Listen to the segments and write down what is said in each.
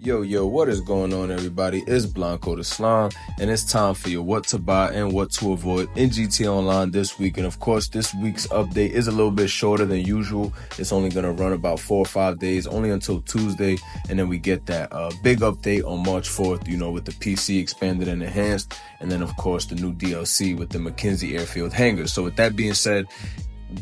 Yo, what is going on, everybody? It's Blanco the Slime, and it's time for your what to buy and what to avoid in GTA Online this week. And of course, this week's update is a little bit shorter than usual. It's only going to run about 4 or 5 days, only until Tuesday. And then we get that big update on March 4th, with the PC expanded and enhanced. And then, of course, the new DLC with the McKenzie Airfield hangar. So with that being said,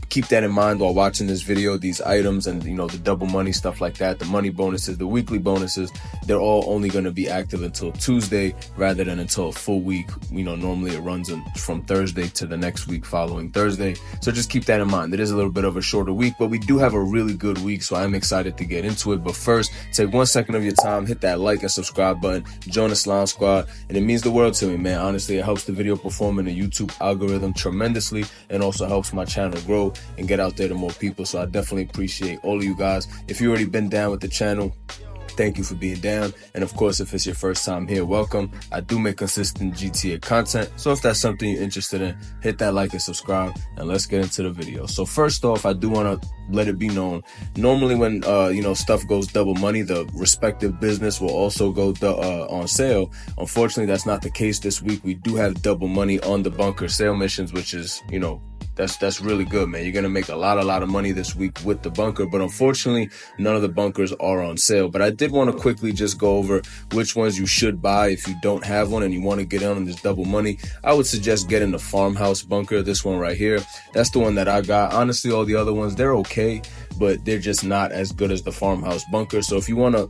keep that in mind while watching this video. These items and the double money stuff like that, the money bonuses, the weekly bonuses, they're all only going to be active until Tuesday rather than until a full week. Normally it runs from Thursday to the next week following Thursday. So just keep that in mind. It is a little bit of a shorter week, but we do have a really good week, so I'm excited to get into it. But first, take 1 second of your time, hit that like and subscribe button, join the Slime Squad, and it means the world to me, man. Honestly, it helps the video perform in the YouTube algorithm tremendously and also helps my channel grow and get out there to more people. So I definitely appreciate all of you guys. If you've already been down with the channel, thank you for being down. And of course, if it's your first time here, welcome. I do make consistent GTA content, so if that's something you're interested in, hit that like and subscribe, and let's get into the video. So first off, I do want to let it be known, normally when stuff goes double money, the respective business will also go on sale. Unfortunately, that's not the case this week. We do have double money on the bunker sale missions, which is that's really good, man. You're gonna make a lot of money this week with the bunker, but unfortunately none of the bunkers are on sale. But I did want to quickly just go over which ones you should buy if you don't have one and you want to get in on this double money. I would suggest getting the farmhouse bunker, this one right here. That's the one that I got. Honestly, all the other ones, they're okay, but they're just not as good as the farmhouse bunker. So if you want to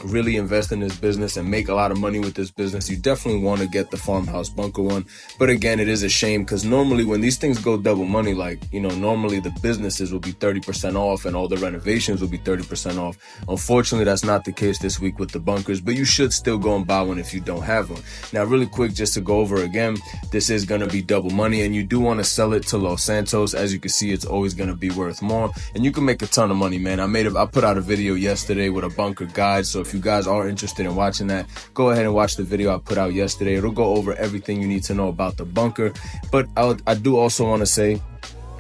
really invest in this business and make a lot of money with this business, you definitely want to get the farmhouse bunker one. But again, it is a shame because normally when these things go double money, normally the businesses will be 30% off and all the renovations will be 30% off. Unfortunately, that's not the case this week with the bunkers, but you should still go and buy one if you don't have one. Now, really quick, just to go over again, this is going to be double money and you do want to sell it to Los Santos. As you can see, it's always going to be worth more and you can make a ton of money, man. I put out a video yesterday with a bunker guide, so if you guys are interested in watching that, go ahead and watch the video I put out yesterday. It'll go over everything you need to know about the bunker. But I do also want to say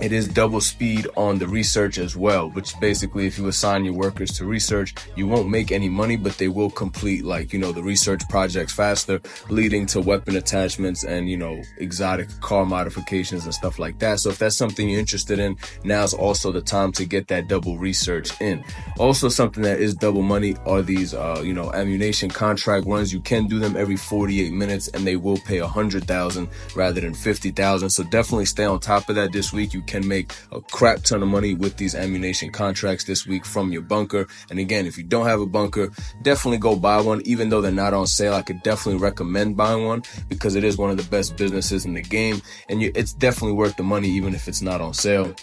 it is double speed on the research as well, which basically if you assign your workers to research, you won't make any money, but they will complete the research projects faster, leading to weapon attachments and exotic car modifications and stuff like that. So if that's something you're interested in, now's also the time to get that double research in. Also, something that is double money are these ammunition contract runs. You can do them every 48 minutes and they will pay 100,000 rather than 50,000. So definitely stay on top of that this week. You can make a crap ton of money with these ammunition contracts this week from your bunker. And again, if you don't have a bunker, definitely go buy one. Even though they're not on sale, I could definitely recommend buying one because it is one of the best businesses in the game and it's definitely worth the money even if it's not on sale.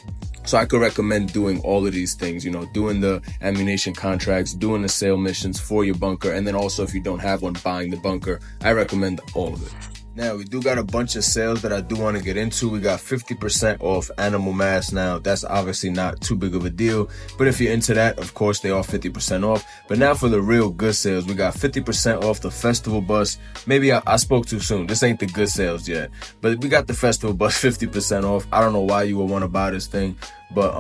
So I could recommend doing all of these things, doing the ammunition contracts, doing the sale missions for your bunker, and then also if you don't have one, buying the bunker. I recommend all of it. Now, we do got a bunch of sales that I do want to get into. We got 50% off animal mass. Now, that's obviously not too big of a deal, but if you're into that, of course, they are 50% off. But now for the real good sales, we got 50% off the festival bus. Maybe I spoke too soon. This ain't the good sales yet, but we got the festival bus 50% off. I don't know why you would want to buy this thing, but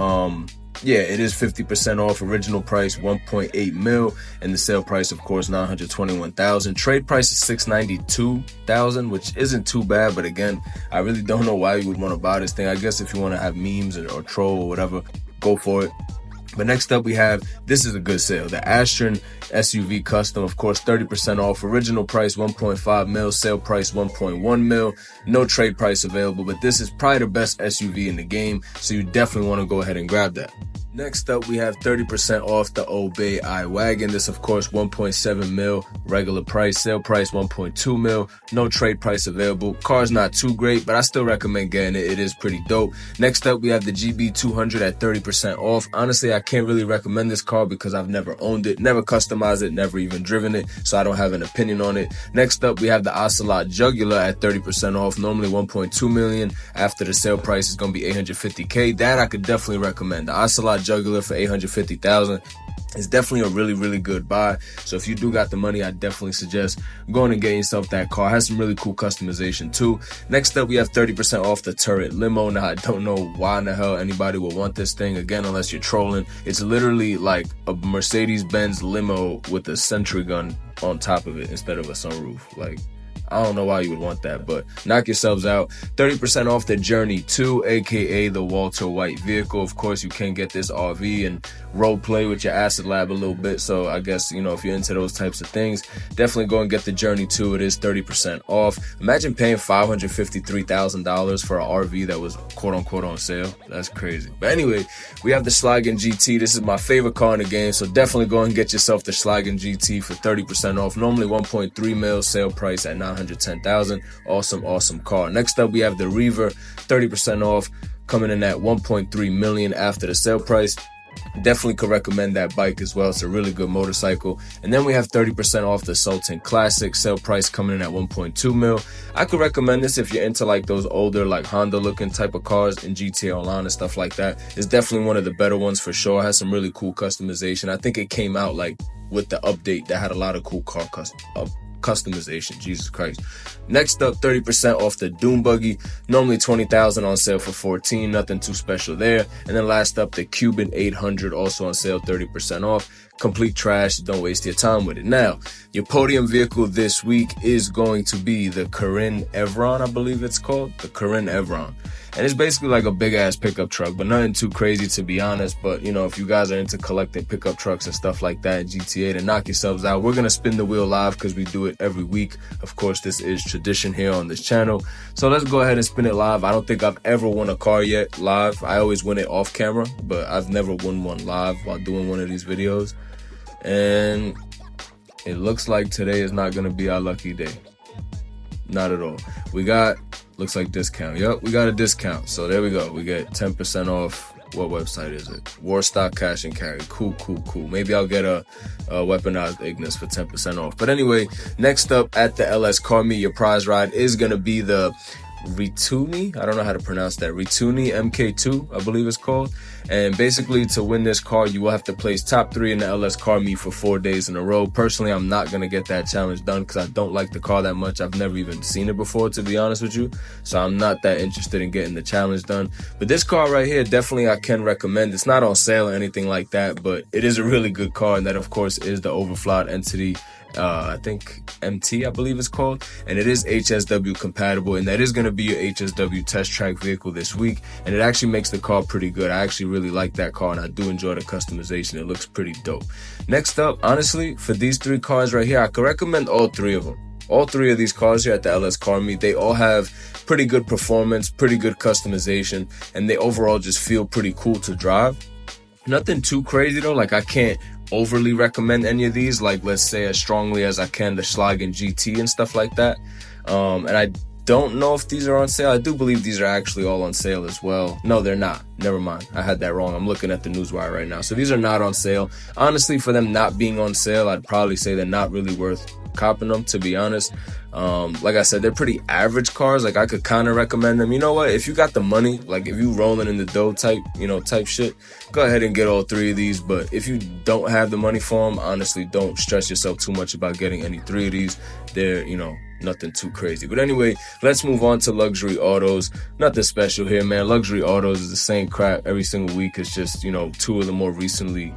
yeah, it is 50% off. Original price 1.8 mil, and the sale price, of course, 921,000. Trade price is 692,000, which isn't too bad. But again, I really don't know why you would want to buy this thing. I guess if you want to have memes or troll or whatever, go for it. But next up we have, this is a good sale, the Astron SUV Custom, of course, 30% off. Original price 1.5 mil, sale price 1.1 mil. No trade price available, but this is probably the best SUV in the game, so you definitely want to go ahead and grab that. Next up, we have 30% off the Obey iWagon. This, of course, 1.7 mil, regular price, sale price 1.2 mil, no trade price available. Car's not too great, but I still recommend getting it. It is pretty dope. Next up, we have the GB200 at 30% off. Honestly, I can't really recommend this car because I've never owned it, never customized it, never even driven it, so I don't have an opinion on it. Next up, we have the Ocelot Jugular at 30% off, normally 1.2 million. After the sale price is going to be 850K. That I could definitely recommend. The Ocelot Jugular for 850,000. It's definitely a really, really good buy. So if you do got the money, I definitely suggest going and getting yourself that car. It has some really cool customization too. Next up, we have 30% off the Turret Limo. Now, I don't know why in the hell anybody would want this thing, again, unless you're trolling. It's literally like a Mercedes-Benz limo with a sentry gun on top of it instead of a sunroof. Like, I don't know why you would want that, but knock yourselves out. 30% off the Journey 2, aka the Walter White vehicle. Of course, you can get this RV and role play with your acid lab a little bit. So I guess, you know, if you're into those types of things, definitely go and get the Journey 2. It is 30% off. Imagine paying $553,000 for an RV that was quote unquote on sale. That's crazy. But anyway, we have the Schlagen GT. This is my favorite car in the game. So definitely go and get yourself the Schlagen GT for 30% off. Normally 1.3 mil, sale price at $910,000. Awesome car. Next up, we have the Reaver, 30% off, coming in at 1.3 million after the sale price. Definitely could recommend that bike as well. It's a really good motorcycle. And then we have 30% off the Sultan Classic, sale price coming in at 1.2 mil. I could recommend this if you're into like those older, like Honda looking type of cars in GTA Online and stuff like that. It's definitely one of the better ones for sure. It has some really cool customization. I think it came out like with the update that had a lot of cool car customization. Jesus Christ. Next up, 30% off the Doom Buggy. Normally $20,000, on sale for $14,000. Nothing too special there. And then last up, the Cuban 800, also on sale, 30% off. Complete trash. Don't waste your time with it. Now, your podium vehicle this week is going to be the Corinne Evron, I believe it's called. The Corinne Evron. And it's basically like a big ass pickup truck, but nothing too crazy to be honest. But you know, if you guys are into collecting pickup trucks and stuff like that in GTA, then knock yourselves out. We're gonna spin the wheel live because we do it every week. Of course, this is tradition here on this channel. So let's go ahead and spin it live. I don't think I've ever won a car yet live. I always win it off camera, but I've never won one live while doing one of these videos. And it looks like today is not gonna be our lucky day. Not at all. We got, looks like discount. Yep, we got a discount. So there we go. We get 10% off. What website is it? Warstock Cash and Carry. Cool. Maybe I'll get a weaponized Ignis for 10% off. But anyway, next up at the LS Car Meet, your prize ride is going to be the Rituni, I don't know how to pronounce that, Rituni MK2, I believe it's called. And basically, to win this car, you will have to place top 3 in the LS Car Meet for 4 days in a row. Personally, I'm not going to get that challenge done because I don't like the car that much. I've never even seen it before, to be honest with you. So I'm not that interested in getting the challenge done. But this car right here, definitely I can recommend. It's not on sale or anything like that, but it is a really good car. And that, of course, is the Overflot Entity. I think MT, I believe it's called, and it is HSW compatible, and that is going to be your HSW test track vehicle this week, and it actually makes the car pretty good. I actually really like that car, and I do enjoy the customization. It looks pretty dope. Next up, honestly, for these 3 cars right here, I could recommend all 3 of them. All 3 of these cars here at the LS Car Meet, they all have pretty good performance, pretty good customization, and they overall just feel pretty cool to drive. Nothing too crazy though, like I can't overly recommend any of these, like let's say as strongly as I can the Schlagen GT and stuff like that. And I don't know if these are on sale. I do believe these are actually all on sale as well. No, they're not. Never mind. I had that wrong. I'm looking at the newswire right now. So these are not on sale. Honestly, for them not being on sale, I'd probably say they're not really worth copping them, to be honest. Like I said, they're pretty average cars. Like I could kind of recommend them. You know what? If you got the money, like if you rolling in the dough type shit, go ahead and get all 3 of these. But if you don't have the money for them, honestly, don't stress yourself too much about getting any 3 of these. They're, nothing too crazy. But anyway, let's move on to luxury autos. Nothing special here, man. Luxury autos is the same crap every single week. It's just, 2 of the more recently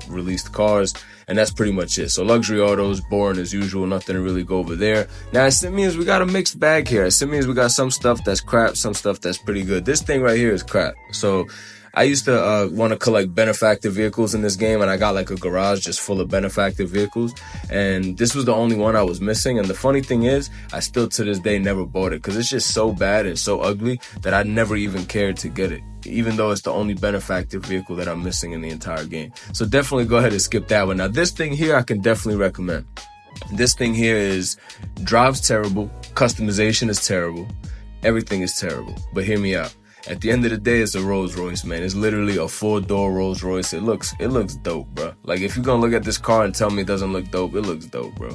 released cars, and that's pretty much it. So luxury autos, boring as usual, nothing to really go over there. Now it means we got a mixed bag here. It means we got some stuff that's crap, some stuff that's pretty good. This thing right here is crap. So I used to want to collect benefactor vehicles in this game, and I got like a garage just full of benefactor vehicles, and this was the only one I was missing. And the funny thing is, I still to this day never bought it because it's just so bad and so ugly that I never even cared to get it, even though it's the only benefactor vehicle that I'm missing in the entire game. So definitely go ahead and skip that one. Now this thing here I can definitely recommend. This thing here drives terrible, customization is terrible, everything is terrible, but hear me out. At the end of the day, it's a Rolls Royce, man. It's literally a 4-door Rolls Royce. It looks dope, bro. Like, if you're gonna look at this car and tell me it doesn't look dope, it looks dope, bro.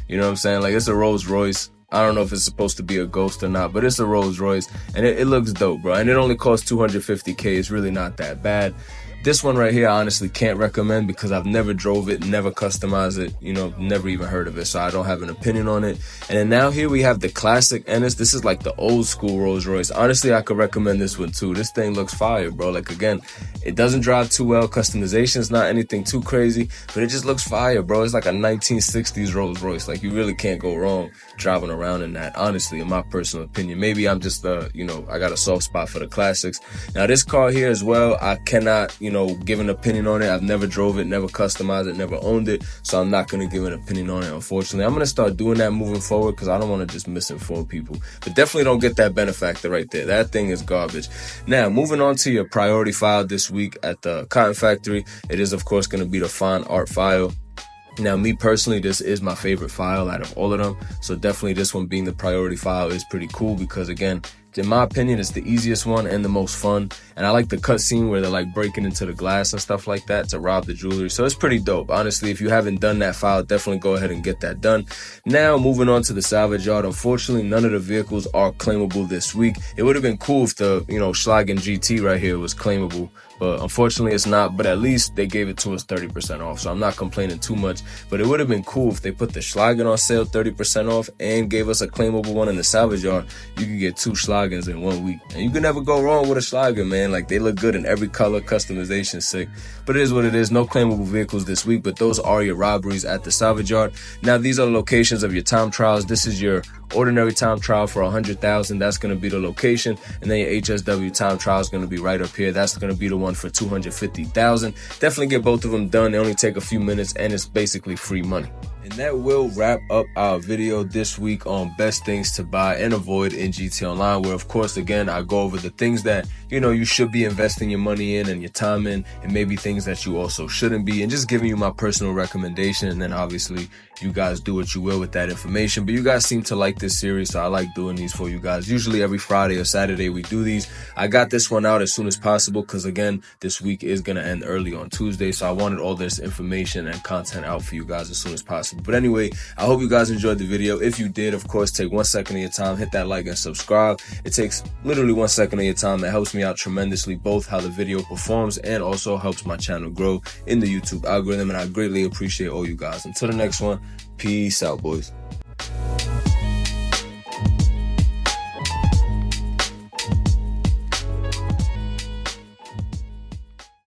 You know what I'm saying? Like, it's a Rolls Royce. I don't know if it's supposed to be a Ghost or not, but it's a Rolls Royce, and it looks dope, bro. And it only costs $250K. It's really not that bad. This one right here, I honestly can't recommend because I've never drove it, never customized it, you know, never even heard of it, so I don't have an opinion on it. And then now here we have the classic Ennis. This is like the old school Rolls Royce. Honestly, I could recommend this one too. This thing looks fire, bro. Like, again, it doesn't drive too well. Customization's not anything too crazy, but it just looks fire, bro. It's like a 1960s Rolls Royce. Like, you really can't go wrong driving around in that, honestly, in my personal opinion. Maybe I'm just, you know, I got a soft spot for the classics. Now, this car here as well, I cannot, you know, give an opinion on it. I've never drove it, never customized it, never owned it, so I'm not going to give an opinion on it, unfortunately. I'm going to start doing that moving forward because I don't want to just misinform people. But definitely don't get that benefactor right there. That thing is garbage. Now, moving on to your priority file this week at the Cotton Factory, it is, of course, going to be the fine art file. Now, me personally, this is my favorite file out of all of them. So definitely this one being the priority file is pretty cool because, again, in my opinion, it's the easiest one and the most fun. And I like the cutscene where they're like breaking into the glass and stuff like that to rob the jewelry. So it's pretty dope. Honestly, if you haven't done that file, definitely go ahead and get that done. Now, moving on to the salvage yard. Unfortunately, none of the vehicles are claimable this week. It would have been cool if the, you know, Schlagen GT right here was claimable. But unfortunately, it's not. But at least they gave it to us 30% off. So I'm not complaining too much. But it would have been cool if they put the Schlagen on sale 30% off and gave us a claimable one in the salvage yard. You could get 2 Schlagens in 1 week. And you can never go wrong with a Schlagen, man. Like, they look good in every color. Customization sick. But it is what it is. No claimable vehicles this week. But those are your robberies at the salvage yard. Now, these are the locations of your time trials. This is your ordinary time trial for 100,000. That's going to be the location. And then your HSW time trial is going to be right up here. That's going to be the one for 250,000. Definitely get both of them done. They only take a few minutes and it's basically free money. And that will wrap up our video this week on best things to buy and avoid in GT Online, where, of course, again, I go over the things that, you know, you should be investing your money in and your time in, and maybe things that you also shouldn't be, and just giving you my personal recommendation. And then obviously you guys do what you will with that information. But you guys seem to like this series, so I like doing these for you guys. Usually every Friday or Saturday we do these. I got this one out as soon as possible because, again, this week is going to end early on Tuesday, so I wanted all this information and content out for you guys as soon as possible. But anyway, I hope you guys enjoyed the video. If you did, of course, take 1 second of your time, hit that like and subscribe. It takes literally 1 second of your time. That helps me out tremendously, both how the video performs and also helps my channel grow in the YouTube algorithm, and I greatly appreciate all you guys. Until the next one, peace out, boys.